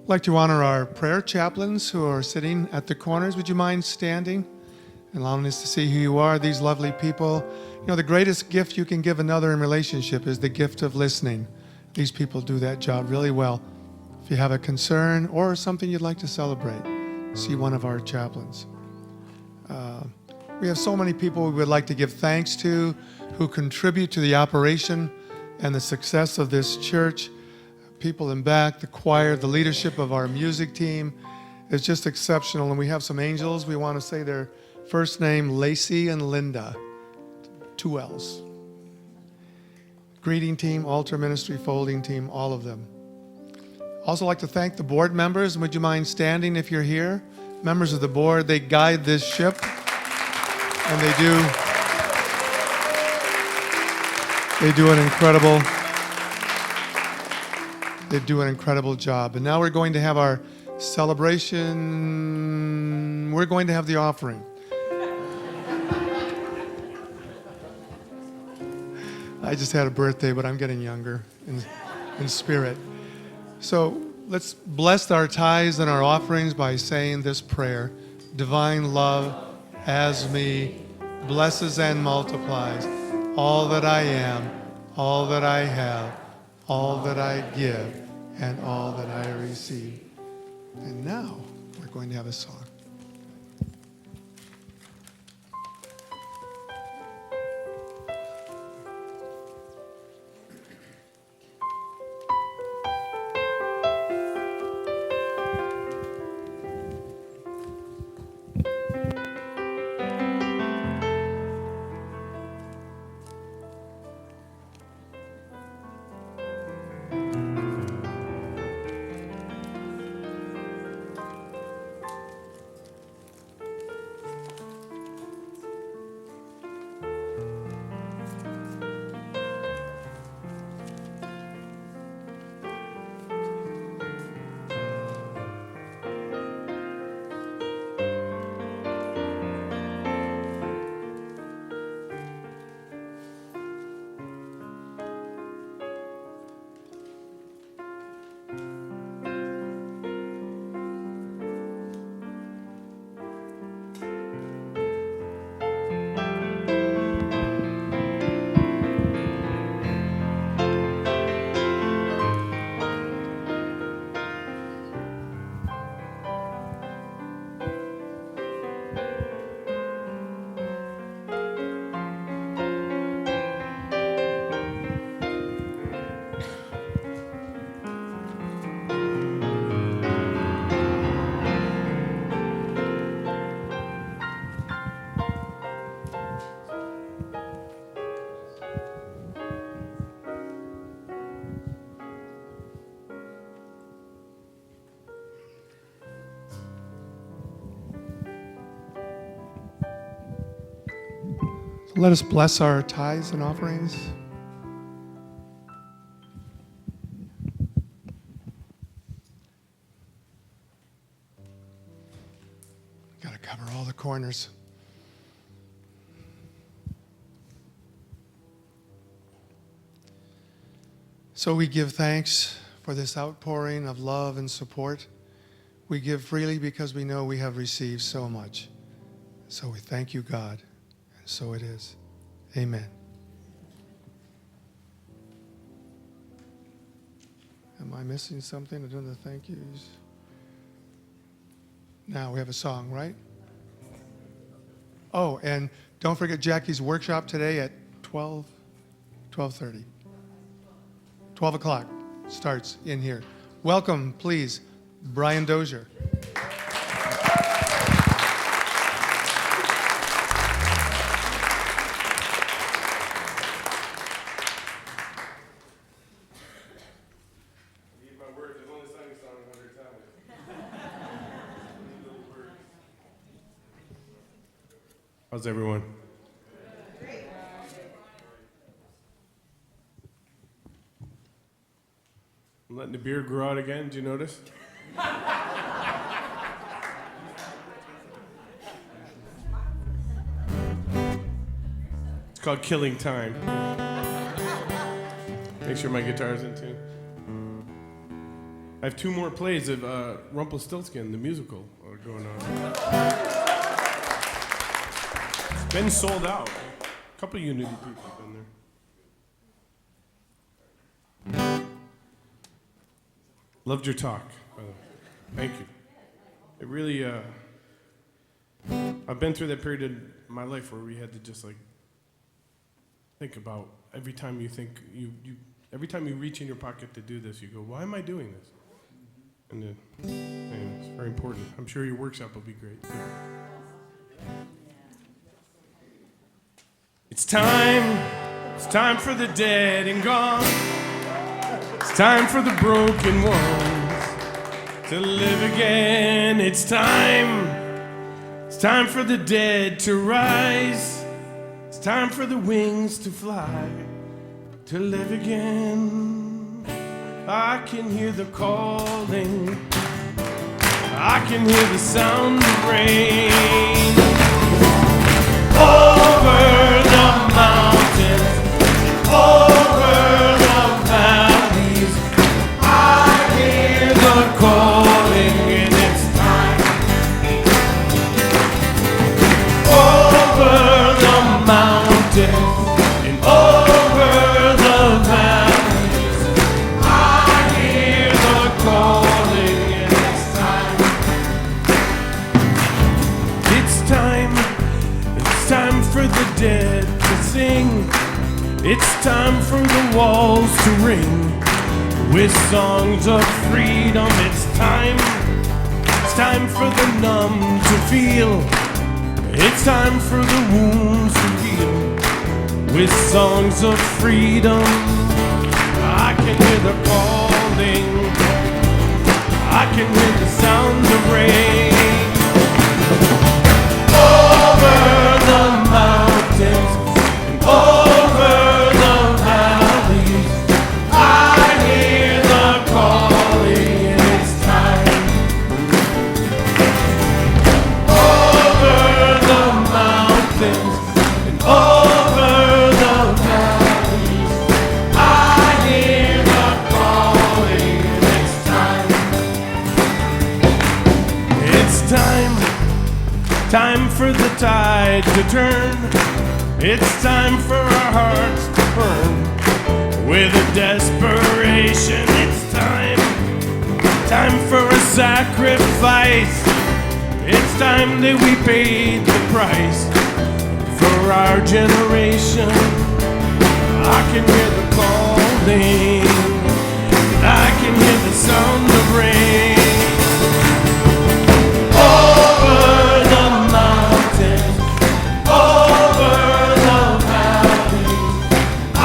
I'd like to honor our prayer chaplains who are sitting at the corners. Would you mind standing and allowing us to see who you are, these lovely people? You know, the greatest gift you can give another in relationship is the gift of listening. These people do that job really well. If you have a concern or something you'd like to celebrate, see one of our chaplains. We have so many people we would like to give thanks to who contribute to the operation and the success of this church. People in back, the choir, the leadership of our music team is just exceptional. And we have some angels. We want to say their first name, Lacey and Linda, 2 L's. Greeting team, altar ministry, folding team, all of them. Also like to thank the board members. Would you mind standing if you're here? Members of the board, they guide this ship, and they do an incredible job. And now we're going to have our celebration. We're going to have the offering. I just had a birthday, but I'm getting younger in spirit. So let's bless our tithes and our offerings by saying this prayer. Divine love has me, blesses and multiplies all that I am, all that I have, all that I give, and all that I receive. And now we're going to have a song. Let us bless our tithes and offerings. Got to cover all the corners. So we give thanks for this outpouring of love and support. We give freely because we know we have received so much. So we thank you, God. And so it is. Amen. Am I missing something? I don't know the thank yous. Now we have a song, right? Oh, and don't forget Jackie's workshop today at 12:30. 12 o'clock starts in here. Welcome, please, Brian Dozier. How's everyone? I'm letting the beard grow out again. Did you notice? It's called Killing Time. Make sure my guitar's in tune. I have 2 more plays of Rumpelstiltskin, the musical, going on. It's been sold out. A couple of Unity people have been there. Loved your talk, by the way. Thank you. It really, I've been through that period in my life where we had to just like think about every time you think every time you reach in your pocket to do this, you go, why am I doing this? And then, anyway, it's very important. I'm sure your workshop will be great too. It's time for the dead and gone. It's time for the broken ones to live again. It's time for the dead to rise. It's time for the wings to fly, to live again. I can hear the calling, I can hear the sound of rain. Over the mountains, over the valleys, I hear the calling, and it's time. Over the mountains and over the valleys, I hear the calling, and it's time. It's time for the dead to sing. It's time for the walls to ring with songs of freedom. It's time for the numb to feel. It's time for the wounds to heal with songs of freedom. I can hear the calling, I can hear the sound of rain. Over the mountains and over the valleys, I hear the calling, and it's time. Over the mountains and over the valleys, I hear the calling, and it's time. It's time for the tide to turn. It's time for our hearts to burn with a desperation. It's time for a sacrifice. It's time that we paid the price for our generation. I can hear the calling, I can hear the sound of rain. Over the mountains, over the valleys, I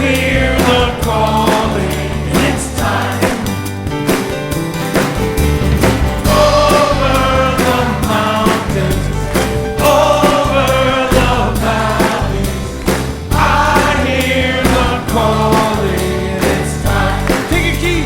hear the calling, and it's time. Over the mountains, over the valleys, I hear the calling, and it's time. Take a key.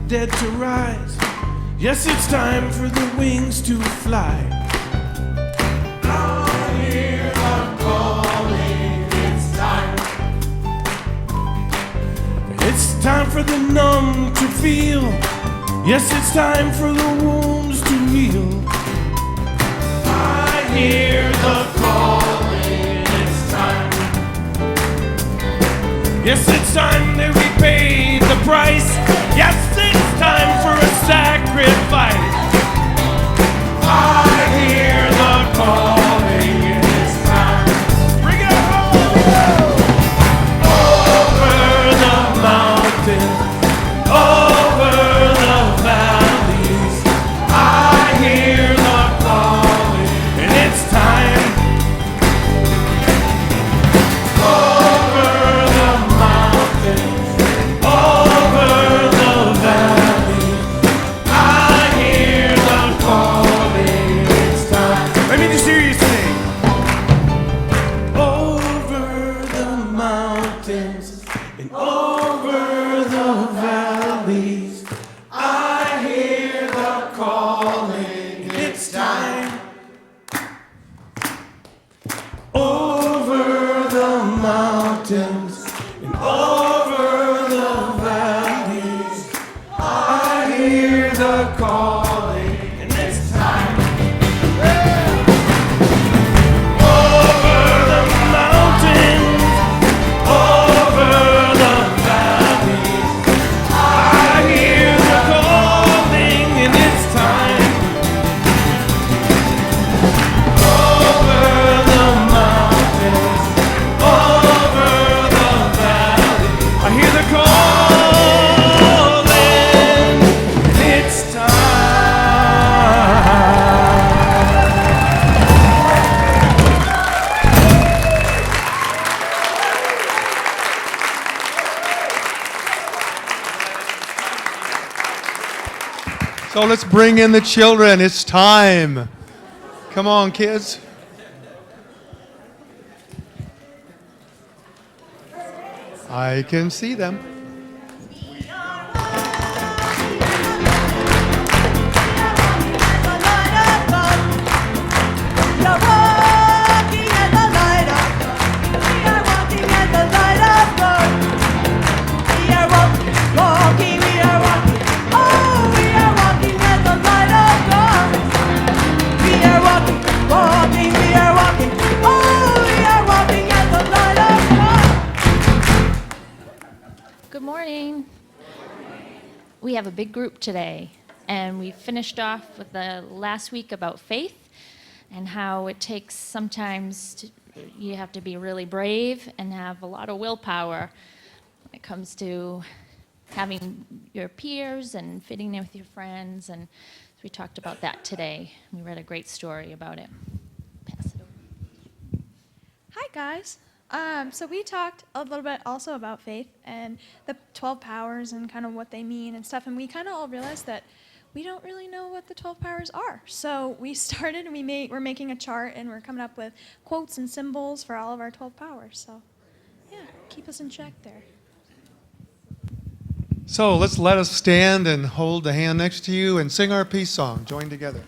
Dead to rise. Yes, it's time for the wings to fly. I hear the calling, it's time. It's time for the numb to feel. Yes, it's time for the wounds to heal. I hear the calling, it's time. Yes, it's time that we pay the price. Yes, it's time for a sacrifice. I hear the calling. calling. It's time. Over the mountains and over the valleys, I hear the calling, and it's time. Over the mountains, over the valleys, I hear the calling, and it's time. Over the mountains, over the valleys, I hear the calling, and it's So let's bring in the children. It's time. Come on, kids. I can see them. Good morning. We have a big group today, and we finished off with the last week about faith and how it takes sometimes you have to be really brave and have a lot of willpower when it comes to having your peers and fitting in with your friends, and so we talked about that today. We read a great story about it. Pass it over. Hi, guys. So we talked a little bit also about faith and the 12 powers and kind of what they mean and stuff, and we kind of all realized that we don't really know what the 12 powers are. So we started and we're making a chart, and we're coming up with quotes and symbols for all of our 12 powers. So, yeah, keep us in check there. So let us stand and hold the hand next to you and sing our peace song. Join together.